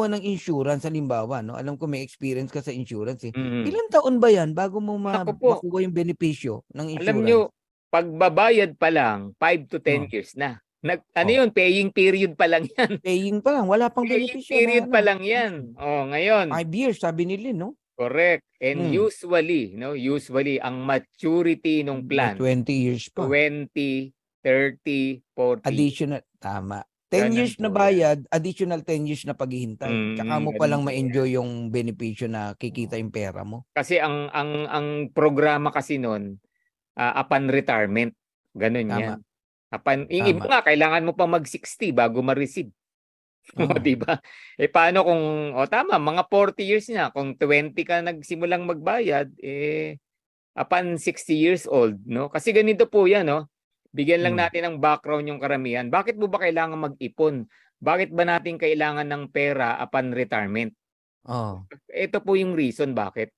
kumuha ng insurance, halimbawa, no? Alam ko may experience ka sa insurance eh. Mm. Ilang taon ba yan bago mo Naku po. makuha yung benepisyo ng Alam nyo, insurance? pagbabayad pa lang, 5 to 10 Oh. years na. Ano Oh. yun, paying period pa lang yan. Paying pa lang, wala pang Paying benepisyo period na pa lang yan. Oh, ngayon. 5 years, sabi nila, no? Correct. And usually, no, usually ang maturity ng plan, 20 years pa. 20, 30, 40. Additional, tama. 10 Ganun years na po bayad, additional 10 years na paghihintay. Tsaka mo ganun palang po ma-enjoy yung benepisyo na kikita yung pera mo. Kasi ang programa kasi noon, upon retirement, ganun Tama. yan. Yung iba nga, kailangan mo pa mag-60 bago ma-receive. Oh. Diba? Paano kung, tama, mga 40 years na, kung 20 ka nagsimulang magbayad, upon 60 years old, no? Kasi ganito po yan, no? Bigyan lang natin ng background yung karamihan. Bakit mo ba kailangan mag-ipon? Bakit ba natin kailangan ng pera upon retirement? Oh. Ito po yung reason bakit.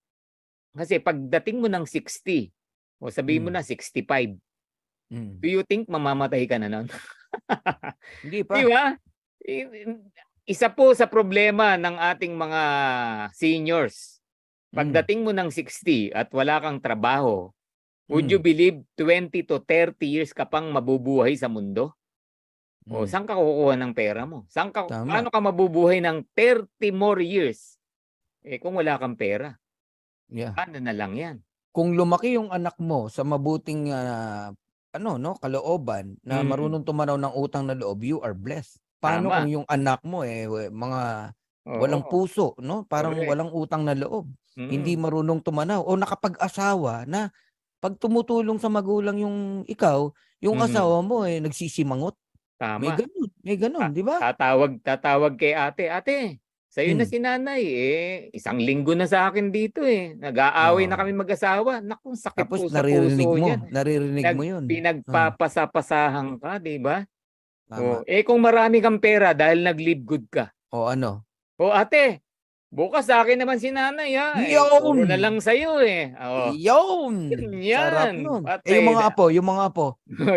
Kasi pagdating mo ng 60, o sabihin mo na 65, do you think mamamatay ka na nun? Hindi pa. Di ba? Isa po sa problema ng ating mga seniors. Pagdating mo ng 60 at wala kang trabaho, would you believe 20 to 30 years ka pang mabubuhay sa mundo? O saan ka kukuha ng pera mo? Paano ka mabubuhay ng 30 more years? Kung wala kang pera. Yeah. Paano na lang yan? Kung lumaki yung anak mo sa mabuting kalooban na marunong tumanaw ng utang na loob, you are blessed. Paano kung yung anak mo mga walang puso, no? Parang walang utang na loob. Hindi marunong tumanaw o nakapag-asawa na pag tumutulong sa magulang yung asawa mo nagsisimangot. Tama. May ganun, di ba? Tatawag kay ate. Sa'yo na si nanay, 1 linggo na sa akin dito Nag-aaway na kami mag-asawa. Naku, sakit Tapos po sa puso niyan. naririnig mo yun. Pinagpapasapasahan ka, di ba? Tama. Kung marami kang pera dahil nag-live good ka. O ano? Ate, bukas sa akin naman si nanay ha. Puro na lang sa'yo Yun! Yan. Sarap nun. Patay yung mga apo.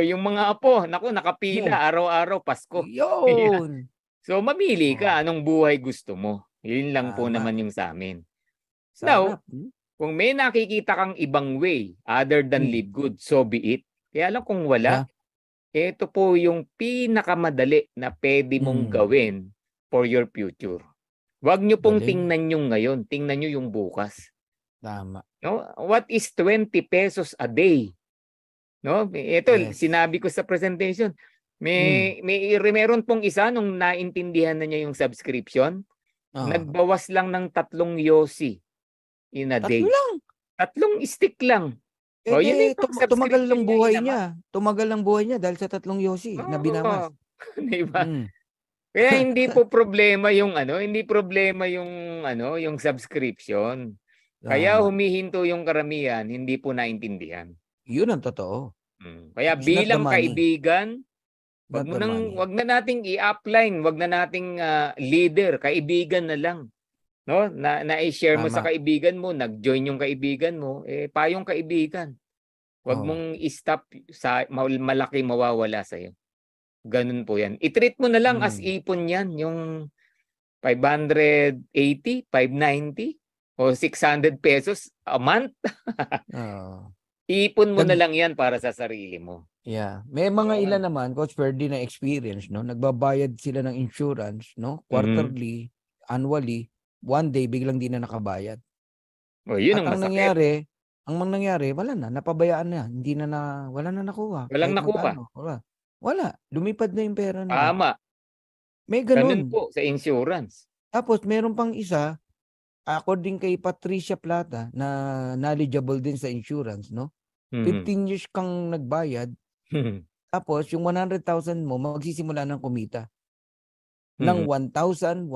yung mga apo, naku, nakapila araw-araw Pasko. Yun! So, mamili ka anong buhay gusto mo. Yun lang po naman yung sa amin. Now, kung may nakikita kang ibang way other than live good, so be it. Kaya lang kung wala, ito po yung pinakamadali na pwede mong gawin for your future. Huwag nyo pong tingnan yung ngayon. Tingnan nyo yung bukas. Tama. No? What is 20 pesos a day? No? Ito, sinabi ko sa presentation. Meron pong isa nung naintindihan na niya yung subscription. Nagbawas lang ng 3 yosi in a day. 3 stick lang. Tumagal lang buhay niya. Tumagal lang buhay niya dahil sa 3 yosi na binawas. Diba? Kaya hindi po problema yung yung subscription. Kaya humihinto yung karamihan, hindi po naintindihan. Yun ang totoo. Kaya bilang kaibigan, wag na nating i-upline, wag na nating leader, kaibigan na lang. No? Na-i-share mo sa kaibigan mo, nag-join yung kaibigan mo, payong kaibigan. Wag mong i-stop sa malaki mawawala sa iyo. Ganun po yan. I-treat mo na lang as ipon yan, yung 580, 590 o 600 pesos a month. Ipon mo na lang yan para sa sarili mo. Yeah. May mga ilan naman, Coach Ferdy, na experience, no? Nagbabayad sila ng insurance, no? Quarterly, annually, one day biglang di na nakabayad. Yun ang masakit. Ang nangyari, wala na, napabayaan na, wala na nakuha. Walang nakuha. Wala, lumipad na yung pera nila. Tama. May ganun. Ganun po sa insurance. Tapos meron pang isa, according kay Patricia Plata, na knowledgeable din sa insurance, no? 15 years kang nagbayad, tapos yung 100,000 mo, magsisimula ng kumita ng 1,100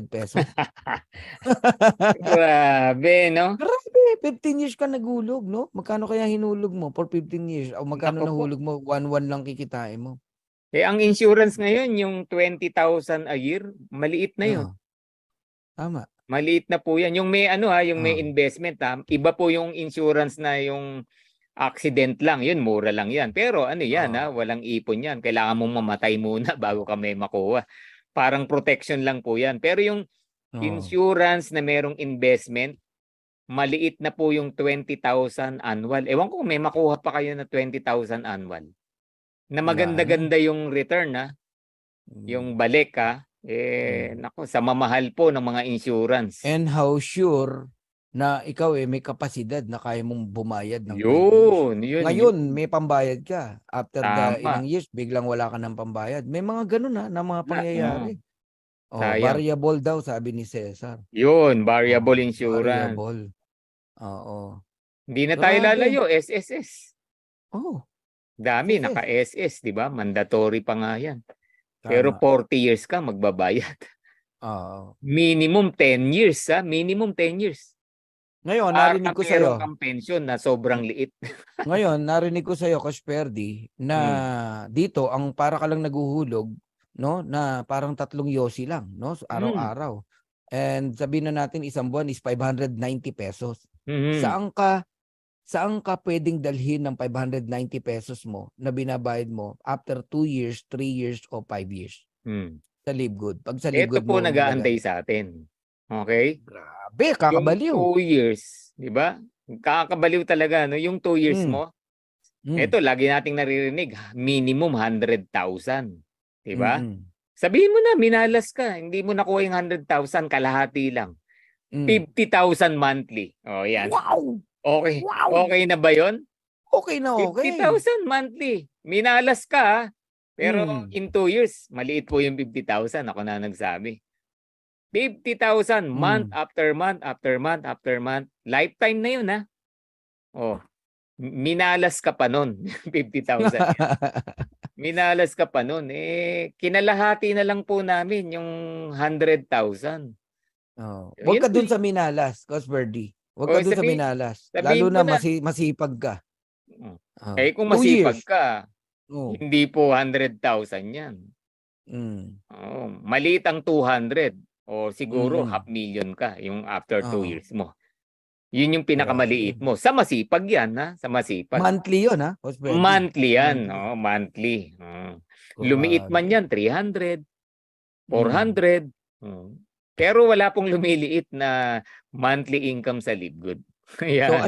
pesos. Grabe, no? Grabe, 15 years ka naghulog, no? Magkano kaya hinulog mo for 15 years? O magkano nahulog mo? 1,100 lang kikitain mo. Ang insurance ngayon, yung 20,000 a year, maliit na yun. Tama. Maliit na po yan. Yung may yung may investment iba po yung insurance na yung accident lang, yun mura lang yan. Pero walang ipon yan. Kailangan mong mamatay muna bago ka may makuha. Parang protection lang po yan. Pero yung Insurance na merong investment, maliit na po yung 20,000 annual. Ewan ko may makuha pa kayo na 20,000 annual. Na maganda-ganda yung return, ha? Yung balik, ha? Nako, sa mamahal po ng mga insurance. And how sure na ikaw may kapasidad na kaya mong bumayad ng yun. Ngayon, may pambayad ka. After the ilang years, biglang wala ka ng pambayad. May mga ganun na mga pangyayari. Variable daw, sabi ni Cesar. Yun, variable insurance. Variable. Oo. Hindi na tayo lalayo, SSS. Dami, SSS. naka-SS, di ba? Mandatory pa nga yan. Pero 40 years ka, magbabayad. Minimum 10 years, ha? Minimum 10 years. Ngayon, narinig ko sa'yo. Kang pension na sobrang liit. Ngayon, narinig ko sa'yo, Coach Perdi, na dito, ang para ka lang naguhulog, no, na parang 3 yosi lang, no, araw-araw. And sabihin na natin, isang buwan is 590 pesos. Saan ka pwedeng dalhin ng 590 pesos mo na binabayad mo after 2 years, 3 years, o 5 years? Sa Live Good. Pag sa Live Good mo, nag-aantay sa atin. Okay? Grabe, kakabaliw. Yung 2 years, di ba? Kakabaliw talaga, no? Yung 2 years mo, ito, lagi nating naririnig, minimum 100,000. Di ba? Sabihin mo na, minalas ka. Hindi mo nakuha yung 100,000, kalahati lang. 50,000 monthly. O, yan. Wow! Okay. Wow! Okay na ba yun? Okay na okay. 50,000 monthly. Minalas ka, ha? Pero in 2 years, maliit po yung 50,000. Ako na nagsabi. 50,000 month after month after month after month. Lifetime na yun, ha? Minalas ka pa nun. 50,000. Minalas ka pa nun. Kinalahati na lang po namin yung 100,000. Huwag ka dun sa minalas, Coach Perdi. Huwag ka dun sa minalas. Lalo na masipag ka. Kung masipag ka, hindi po 100,000 yan. Maliit ang 200. O siguro 500,000 ka yung after 2 years mo. Yun yung pinakamaliit mo. Sa masipag yan, ha? Sa masipag. Monthly yun, ha? Monthly yan. Monthly. Lumiit man yan, 300, 400. Pero wala pong lumiliit na monthly income sa Live Good. So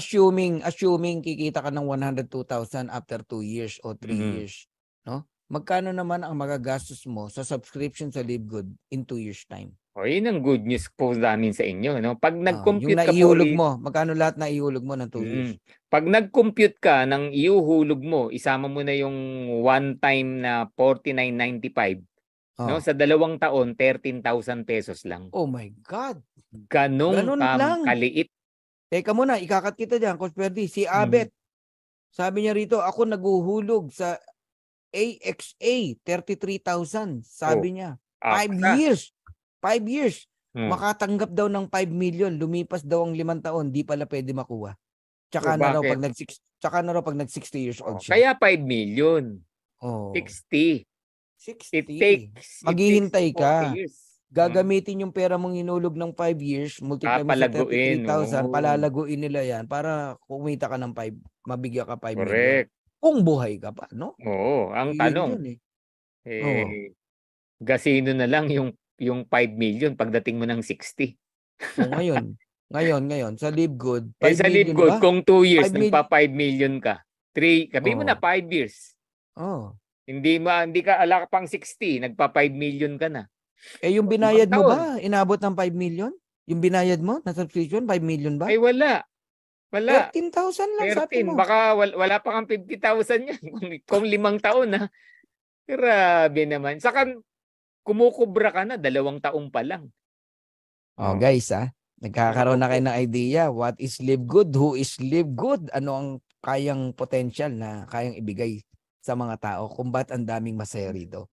assuming kikita ka ng 102,000 after 2 years o 3 years, no? Magkano naman ang magagastos mo sa subscription sa Live Good in 2 years time? Yun ang good news po namin sa inyo, no? Pag nag-compute ka po, mo, magkano lahat na ihulog mo ng 2 years? Pag nag-compute ka ng iuhulog mo, isama mo na yung one time na 49.95. No, sa 2 taon 13,000 pesos lang. Oh my God. Ganun lang kaliit. Teka muna, ikakat kita diyan, Coach Perdi. Si Abet. Sabi niya rito, ako naguhulog sa AXA 33,000. Sabi niya. 5 years. 5 years. Makatanggap daw ng 5 million. Lumipas daw ang 5 taon. Di pala pwede makuha. Tsaka na raw pag nag 60 years old siya. Kaya 5 million. 60. It takes maghihintay ka. Gagamitin yung pera mong hinulog ng 5 years, multiply mo sa 33,000, palalaguin nila yan para kumita ka ng 5, mabigyan ka 5 million. Kung buhay ka pa, no? Oo, ang tanong. Gasino na lang yung 5 million pagdating mo ng 60. Ngayon, sa Live Good, 5 sa Live Good, kung 2 years, nagpa 5 million ka. 3, sabi mo na 5 years. Hindi ka ala pang 60, nagpa 5 million ka na. Yung binayad mo ba, inabot ng 5 million? Yung binayad mo na subscription, 5 million ba? Ay wala. 13,000 lang, sabi mo. Baka wala pa kang 50,000 yan. Kung 5 taon, ha? Grabe naman. Saka kumukubra ka na, 2 taon pa lang. Guys, nagkakaroon na kayo ng idea. What is Live Good? Who is Live Good? Ano ang kayang potential na kayang ibigay sa mga tao kung ba't ang daming masaya rito?